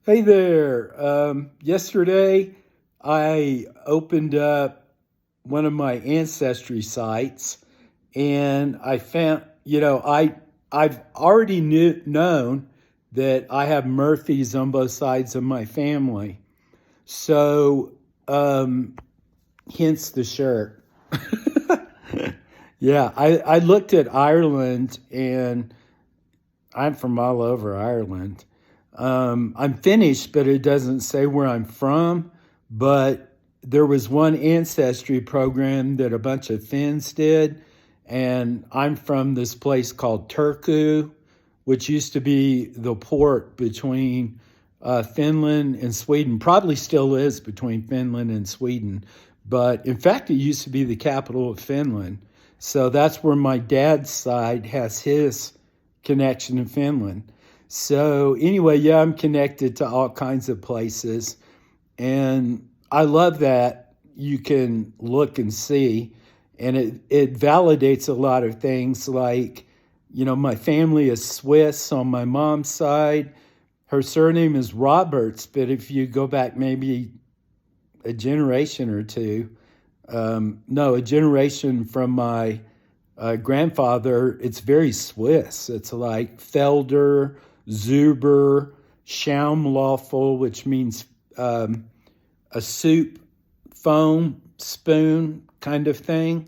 Hey there. Yesterday, I opened up one of my ancestry sites, and I found, I've already known that I have Murphys on both sides of my family, so um, hence the shirt. Yeah, I looked at Ireland, and I'm from all over Ireland. I'm Finnish, but it doesn't say where I'm from. But there was one ancestry program that a bunch of Finns did, and I'm from this place called Turku, which used to be the port between Finland and Sweden. Probably still is between Finland and Sweden, but in fact, it used to be the capital of Finland. So that's where my dad's side has his connection in Finland. So anyway, yeah, I'm connected to all kinds of places, and I love that you can look and see, and it validates a lot of things. Like, my family is Swiss on my mom's side. Her surname is Roberts, but if you go back maybe a generation or two, no, a generation from my grandfather, it's very Swiss. It's like Felder, Zuber, Schaumlöffel, which means a soup foam spoon kind of thing,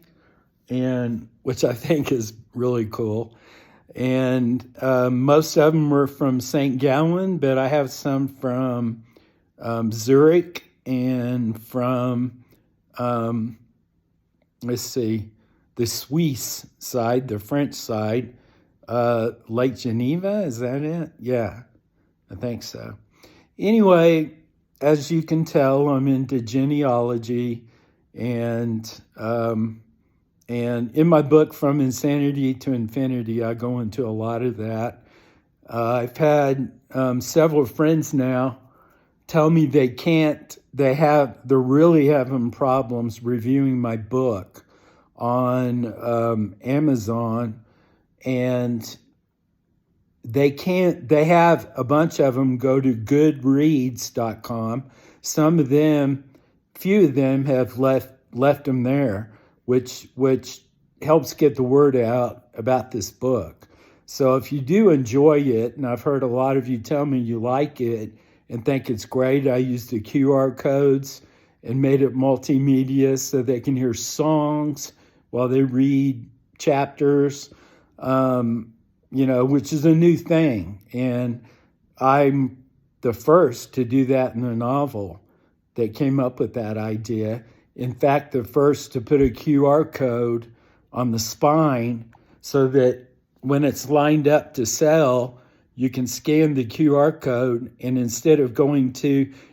and which I think is really cool. And most of them were from St. Gallen, but I have some from Zurich and from um, let's see, the Swiss side, the French side, Lake Geneva, is that it? Yeah, I think so. Anyway, as you can tell, I'm into genealogy, and in my book From Insanity to Infinity, I go into a lot of that. I've had several friends now tell me they're really having problems reviewing my book on Amazon, and they have a bunch of them go to goodreads.com. Some of them, few of them have left them there, which helps get the word out about this book. So if you do enjoy it, and I've heard a lot of you tell me you like it and think it's great, I used the QR codes and made it multimedia so they can hear songs while they read chapters, which is a new thing. And I'm the first to do that in a novel that came up with that idea. In fact, the first to put a QR code on the spine so that when it's lined up to sell, you can scan the QR code, and instead of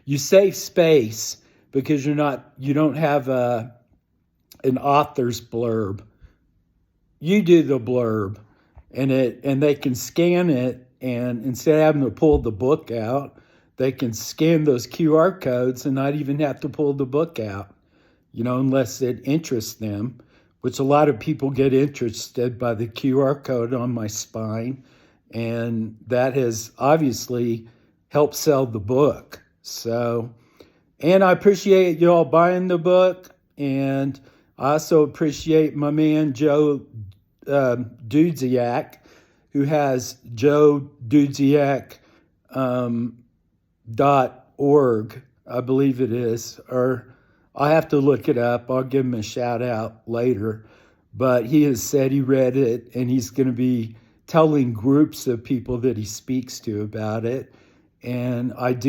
you save space because you don't have an author's blurb. You do the blurb, and they can scan it, and instead of having to pull the book out, they can scan those QR codes and not even have to pull the book out, unless it interests them, which a lot of people get interested by the QR code on my spine, and that has obviously helped sell the book. So, and I appreciate you all buying the book, and I also appreciate my man Joe Dudziak, who has Joe Dudziak .org, I believe it is, or I'll have to look it up. I'll give him a shout out later. But he has said he read it, and he's going to be telling groups of people that he speaks to about it. And I've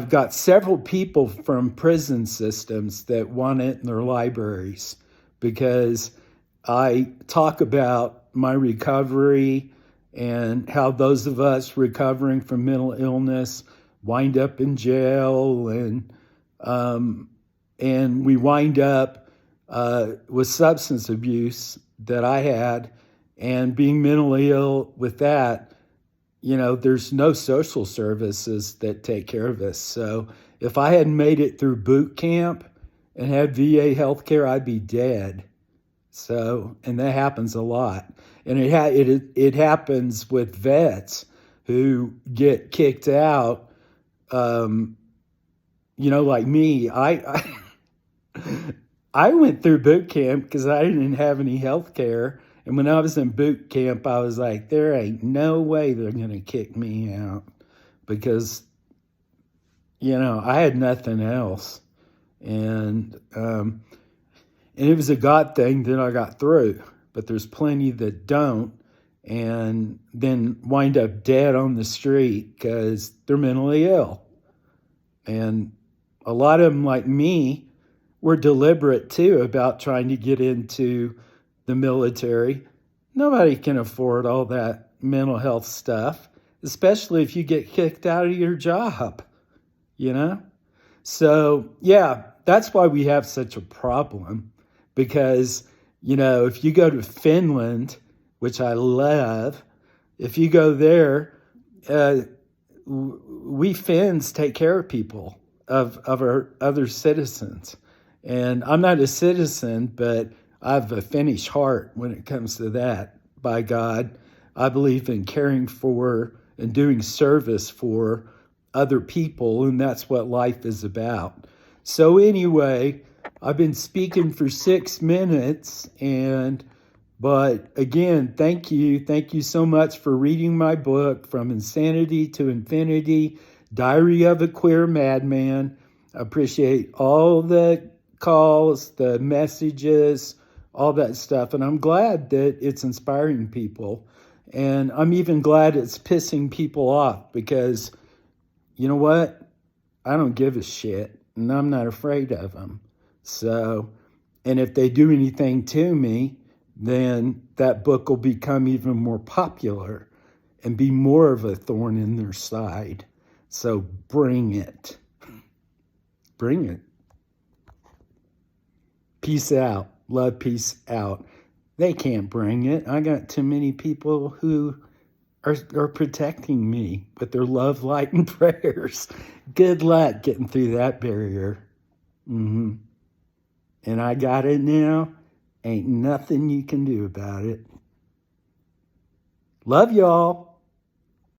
got several people from prison systems that want it in their libraries, because I talk about my recovery and how those of us recovering from mental illness wind up in jail, and we wind up with substance abuse that I had, and being mentally ill with that. There's no social services that take care of us. So if I hadn't made it through boot camp and had VA healthcare, I'd be dead. So, and that happens a lot, and it happens with vets who get kicked out. Like me, I went through boot camp because I didn't have any health care. And when I was in boot camp, I was like, there ain't no way they're going to kick me out because, I had nothing else. And it was a God thing that I got through. But there's plenty that don't and then wind up dead on the street because they're mentally ill. And a lot of them, like me, were deliberate too about trying to get into the military. Nobody can afford all that mental health stuff, especially if you get kicked out of your job, you know? So, yeah, that's why we have such a problem because, if you go to Finland, which I love, if you go there, we Finns take care of people, of our other citizens. And I'm not a citizen, but I have a Finnish heart when it comes to that. By God, I believe in caring for and doing service for other people, and that's what life is about. So anyway, I've been speaking for 6 minutes, but again, thank you. Thank you so much for reading my book, From Insanity to Infinity, Diary of a Queer Madman. I appreciate all the calls, the messages, all that stuff. And I'm glad that it's inspiring people. And I'm even glad it's pissing people off because you know what? I don't give a shit and I'm not afraid of them. So, and if they do anything to me, then that book will become even more popular and be more of a thorn in their side. So bring it. Bring it. Peace out. Love, peace out. They can't bring it. I got too many people who are protecting me with their love, light, and prayers. Good luck getting through that barrier. And I got it now. Ain't nothing you can do about it. Love y'all.